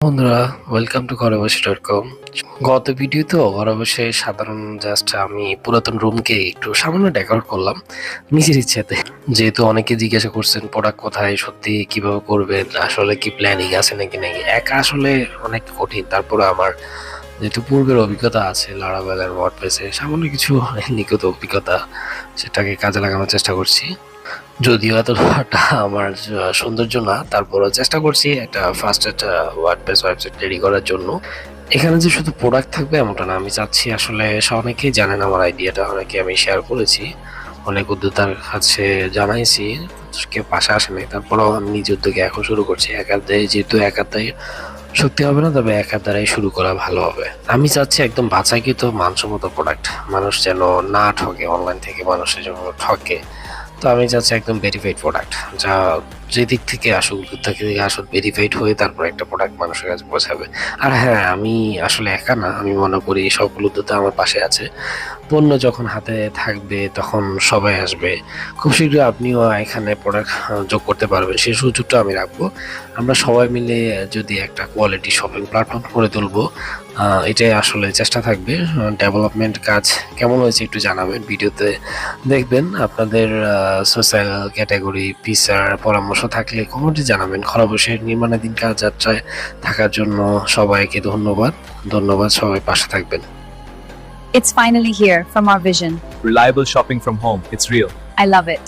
বন্ধুরা, welcome to ঘরেবসে.com। গত ভিডিওতেও ঘরে বসে সাধারণ জাস্ট আমি পুরাতন রুমকে একটু সামান্য ডেকোরেট করলাম নিজের ইচ্ছেতে। যেহেতু অনেকে জিজ্ঞাসা করছেন প্রোডাক্ট কোথায়, সত্যি কিভাবে করবেন, আসলে কি প্ল্যানিং আছে নাকি নাকি একা আসলে অনেক কঠিন। তারপরে আমার যেহেতু পূর্বের অভিজ্ঞতা আছে লারাভেলের ওয়ার্ডপ্রেসে সামান্য কিছু নিখুঁত অভিজ্ঞতা, সেটাকে কাজে লাগানোর চেষ্টা করছি। যদিও এতটা আমার সৌন্দর্য না, তারপরও চেষ্টা করছি একটা ফার্স্ট একটা ওয়ার্ডপ্রেস ওয়েবসাইট রেডি করার জন্য। এখানে যে শুধু প্রোডাক্ট থাকবে এমনটা না, আমি চাচ্ছি আসলে অনেকেই জানেন আমার আইডিয়াটা, অনেকে আমি শেয়ার করেছি, অনেক উদ্যোক্তার কাছে জানাইছি, কেউ পাশে আসে নাই। তারপরেও আমি নিজ উদ্যোগে এখন শুরু করছি। যেহেতু একাধারে সত্যি হবে না, তবে একার দ্বারাই শুরু করা ভালো হবে। আমি চাচ্ছি একদম বাছাইকৃত মানসম্মত প্রোডাক্ট, মানুষ যেন না ঠকে, অনলাইন থেকে মানুষের যেন ঠকে। তো আমি চাচ্ছি একদম ভেরিফাইড প্রোডাক্ট, যা যে দিক থেকে আসুক, উদ্যোক্তা থেকে আসুক, ভেরিফাইড হয়ে তারপর একটা প্রোডাক্ট মানুষের কাছে পৌঁছাবে। আর হ্যাঁ, আমি আসলে একা না, আমি মনে করি সবগুলো উদ্যোক্তা আমার পাশে আছে। পণ্য যখন হাতে থাকবে তখন সবাই আসবে। খুব শীঘ্রই আপনিও এখানে প্রোডাক্ট যোগ করতে পারবেন, সেই সুযোগটা আমি রাখবো। আমরা সবাই মিলে যদি একটা কোয়ালিটি শপিং প্ল্যাটফর্ম করে তুলবো, এটাই আসলে চেষ্টা থাকবে। ডেভেলপমেন্ট কাজ কেমন হয়েছে একটু জানাবেন, ভিডিওতে দেখবেন। আপনাদের সোশ্যাল ক্যাটাগরি ফিচার পরামর্শ থাকলে কমেন্টে জানাবেন। ঘরবসে নির্মাণাধীন কাজ যাত্রায় থাকার জন্য সবাইকে ধন্যবাদ, সবাই পাশে থাকবেন। It's finally here from our vision. Reliable shopping from home. It's real. I love it.